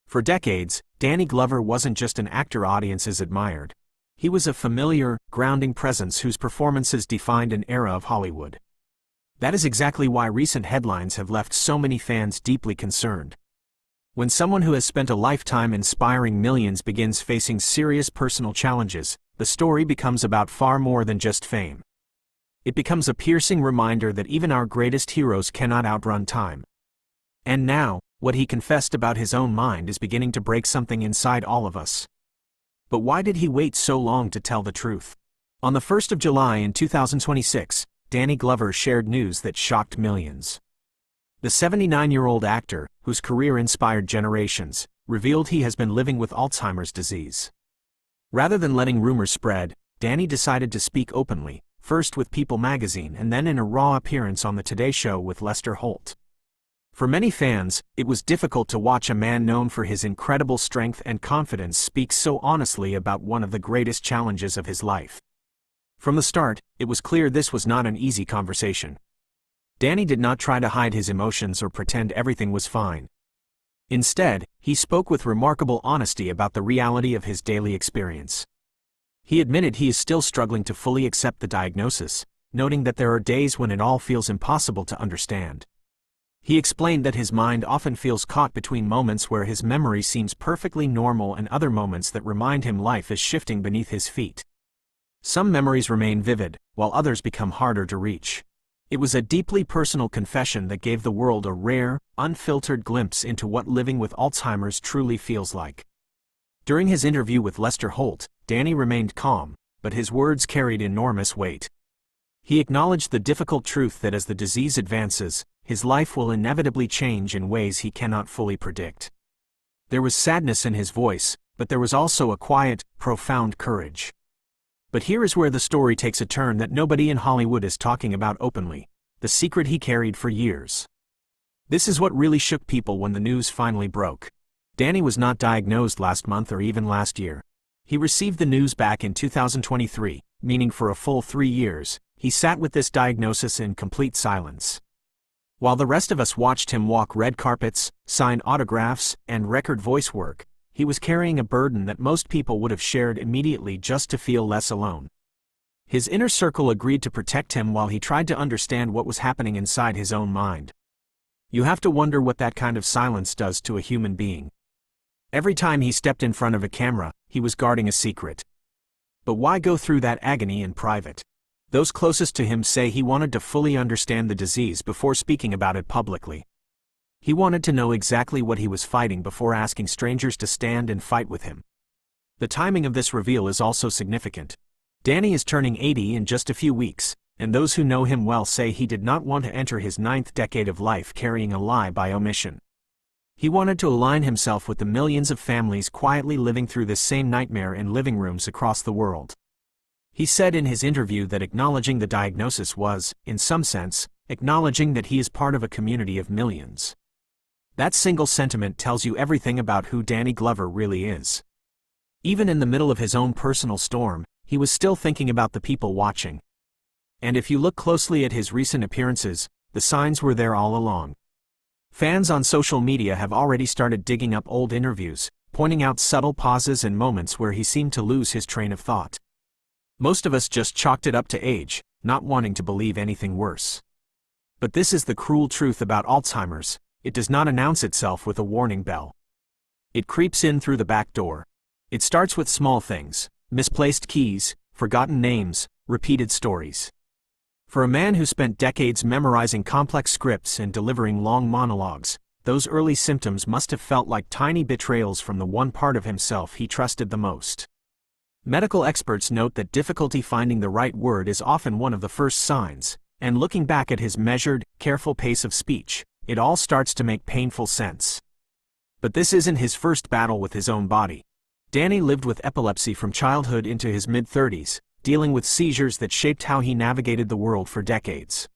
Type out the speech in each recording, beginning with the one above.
For decades, Danny Glover wasn't just an actor audiences admired. He was a familiar, grounding presence whose performances defined an era of Hollywood. That is exactly why recent headlines have left so many fans deeply concerned. When someone who has spent a lifetime inspiring millions begins facing serious personal challenges, the story becomes about far more than just fame. It becomes a piercing reminder that even our greatest heroes cannot outrun time. And now, what he confessed about his own mind is beginning to break something inside all of us. But why did he wait so long to tell the truth? On the 1st of July in 2026, Danny Glover shared news that shocked millions. The 79-year-old actor, whose career inspired generations, revealed he has been living with Alzheimer's disease. Rather than letting rumors spread, Danny decided to speak openly, first with People magazine and then in a raw appearance on The Today Show with Lester Holt. For many fans, it was difficult to watch a man known for his incredible strength and confidence speak so honestly about one of the greatest challenges of his life. From the start, it was clear this was not an easy conversation. Danny did not try to hide his emotions or pretend everything was fine. Instead, he spoke with remarkable honesty about the reality of his daily experience. He admitted he is still struggling to fully accept the diagnosis, noting that there are days when it all feels impossible to understand. He explained that his mind often feels caught between moments where his memory seems perfectly normal and other moments that remind him life is shifting beneath his feet. Some memories remain vivid, while others become harder to reach. It was a deeply personal confession that gave the world a rare, unfiltered glimpse into what living with Alzheimer's truly feels like. During his interview with Lester Holt, Danny remained calm, but his words carried enormous weight. He acknowledged the difficult truth that as the disease advances, his life will inevitably change in ways he cannot fully predict. There was sadness in his voice, but there was also a quiet, profound courage. But here is where the story takes a turn that nobody in Hollywood is talking about openly: the secret he carried for years. This is what really shook people when the news finally broke. Danny was not diagnosed last month or even last year. He received the news back in 2023, meaning for a full 3 years, he sat with this diagnosis in complete silence. While the rest of us watched him walk red carpets, sign autographs, and record voice work, he was carrying a burden that most people would have shared immediately just to feel less alone. His inner circle agreed to protect him while he tried to understand what was happening inside his own mind. You have to wonder what that kind of silence does to a human being. Every time he stepped in front of a camera, he was guarding a secret. But why go through that agony in private? Those closest to him say he wanted to fully understand the disease before speaking about it publicly. He wanted to know exactly what he was fighting before asking strangers to stand and fight with him. The timing of this reveal is also significant. Danny is turning 80 in just a few weeks, and those who know him well say he did not want to enter his 9th decade of life carrying a lie by omission. He wanted to align himself with the millions of families quietly living through this same nightmare in living rooms across the world. He said in his interview that acknowledging the diagnosis was, in some sense, acknowledging that he is part of a community of millions. That single sentiment tells you everything about who Danny Glover really is. Even in the middle of his own personal storm, he was still thinking about the people watching. And if you look closely at his recent appearances, the signs were there all along. Fans on social media have already started digging up old interviews, pointing out subtle pauses and moments where he seemed to lose his train of thought. Most of us just chalked it up to age, not wanting to believe anything worse. But this is the cruel truth about Alzheimer's: it does not announce itself with a warning bell. It creeps in through the back door. It starts with small things: misplaced keys, forgotten names, repeated stories. For a man who spent decades memorizing complex scripts and delivering long monologues, those early symptoms must have felt like tiny betrayals from the one part of himself he trusted the most. Medical experts note that difficulty finding the right word is often one of the first signs, and looking back at his measured, careful pace of speech, it all starts to make painful sense. But this isn't his first battle with his own body. Danny lived with epilepsy from childhood into his mid-30s, dealing with seizures that shaped how he navigated the world for decades.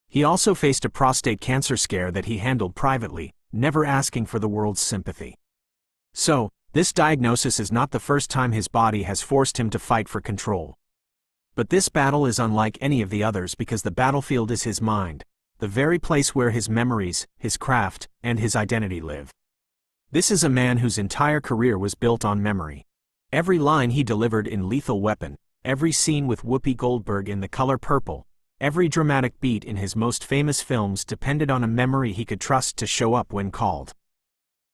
He also faced a prostate cancer scare that he handled privately, never asking for the world's sympathy. So, this diagnosis is not the first time his body has forced him to fight for control. But this battle is unlike any of the others because the battlefield is his mind, the very place where his memories, his craft, and his identity live. This is a man whose entire career was built on memory. Every line he delivered in Lethal Weapon, every scene with Whoopi Goldberg in The Color Purple, every dramatic beat in his most famous films depended on a memory he could trust to show up when called.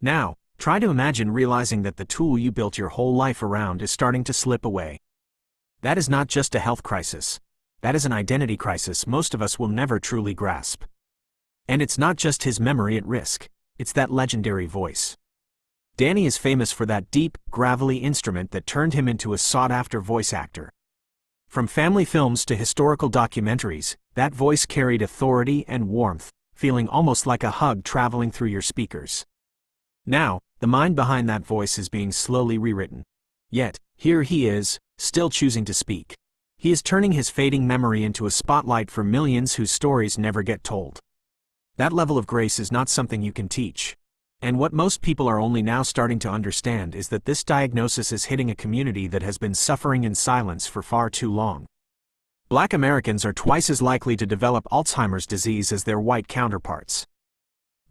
Now, try to imagine realizing that the tool you built your whole life around is starting to slip away. That is not just a health crisis. That is an identity crisis most of us will never truly grasp. And it's not just his memory at risk, it's that legendary voice. Danny is famous for that deep, gravelly instrument that turned him into a sought-after voice actor. From family films to historical documentaries, that voice carried authority and warmth, feeling almost like a hug traveling through your speakers. Now, the mind behind that voice is being slowly rewritten. Yet, here he is, still choosing to speak. He is turning his fading memory into a spotlight for millions whose stories never get told. That level of grace is not something you can teach. And what most people are only now starting to understand is that this diagnosis is hitting a community that has been suffering in silence for far too long. Black Americans are twice as likely to develop Alzheimer's disease as their white counterparts.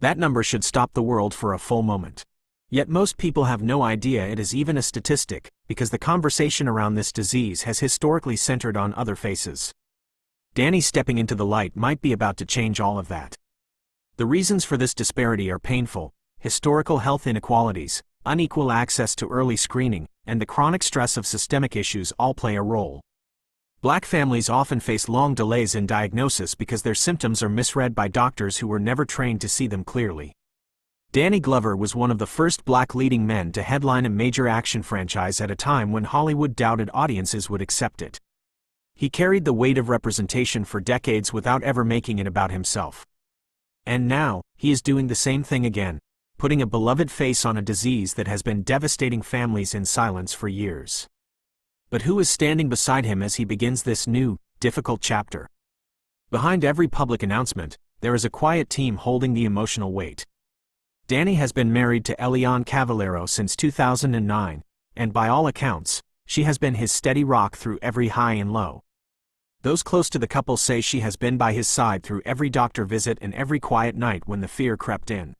That number should stop the world for a full moment. Yet most people have no idea it is even a statistic, because the conversation around this disease has historically centered on other faces. Danny stepping into the light might be about to change all of that. The reasons for this disparity are painful. Historical health inequalities, unequal access to early screening, and the chronic stress of systemic issues all play a role. Black families often face long delays in diagnosis because their symptoms are misread by doctors who were never trained to see them clearly. Danny Glover was one of the first black leading men to headline a major action franchise at a time when Hollywood doubted audiences would accept it. He carried the weight of representation for decades without ever making it about himself. And now, he is doing the same thing again, putting a beloved face on a disease that has been devastating families in silence for years. But who is standing beside him as he begins this new, difficult chapter? Behind every public announcement, there is a quiet team holding the emotional weight. Danny has been married to Eliane Cavallero since 2009, and by all accounts, she has been his steady rock through every high and low. Those close to the couple say she has been by his side through every doctor visit and every quiet night when the fear crept in.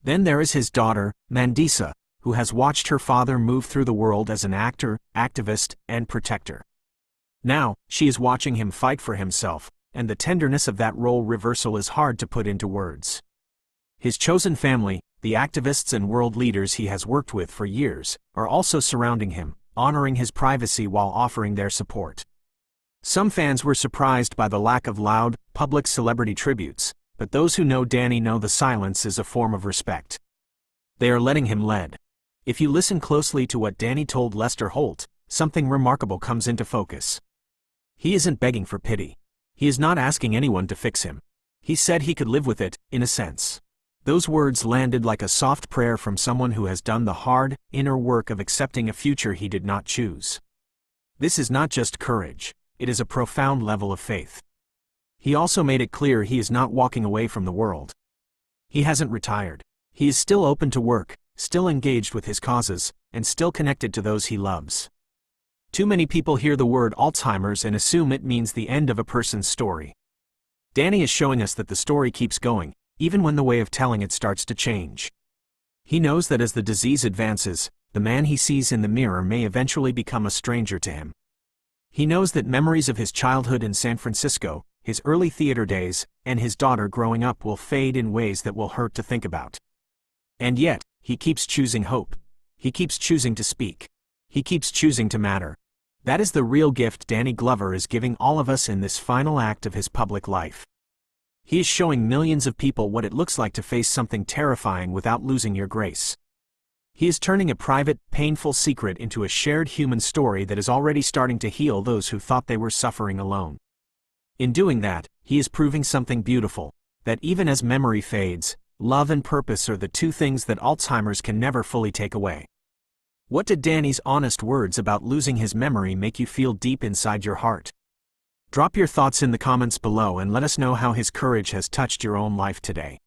Then there is his daughter, Mandisa, who has watched her father move through the world as an actor, activist, and protector. Now, she is watching him fight for himself, and the tenderness of that role reversal is hard to put into words. His chosen family, the activists and world leaders he has worked with for years, are also surrounding him, honoring his privacy while offering their support. Some fans were surprised by the lack of loud, public celebrity tributes, but those who know Danny know the silence is a form of respect. They are letting him lead. If you listen closely to what Danny told Lester Holt, something remarkable comes into focus. He isn't begging for pity. He is not asking anyone to fix him. He said he could live with it, in a sense. Those words landed like a soft prayer from someone who has done the hard, inner work of accepting a future he did not choose. This is not just courage, it is a profound level of faith. He also made it clear he is not walking away from the world. He hasn't retired. He is still open to work, still engaged with his causes, and still connected to those he loves. Too many people hear the word Alzheimer's and assume it means the end of a person's story. Danny is showing us that the story keeps going, even when the way of telling it starts to change. He knows that as the disease advances, the man he sees in the mirror may eventually become a stranger to him. He knows that memories of his childhood in San Francisco, his early theater days, and his daughter growing up will fade in ways that will hurt to think about. And yet, he keeps choosing hope. He keeps choosing to speak. He keeps choosing to matter. That is the real gift Danny Glover is giving all of us in this final act of his public life. He is showing millions of people what it looks like to face something terrifying without losing your grace. He is turning a private, painful secret into a shared human story that is already starting to heal those who thought they were suffering alone. In doing that, he is proving something beautiful, that even as memory fades, love and purpose are the two things that Alzheimer's can never fully take away. What did Danny's honest words about losing his memory make you feel deep inside your heart? Drop your thoughts in the comments below and let us know how his courage has touched your own life today.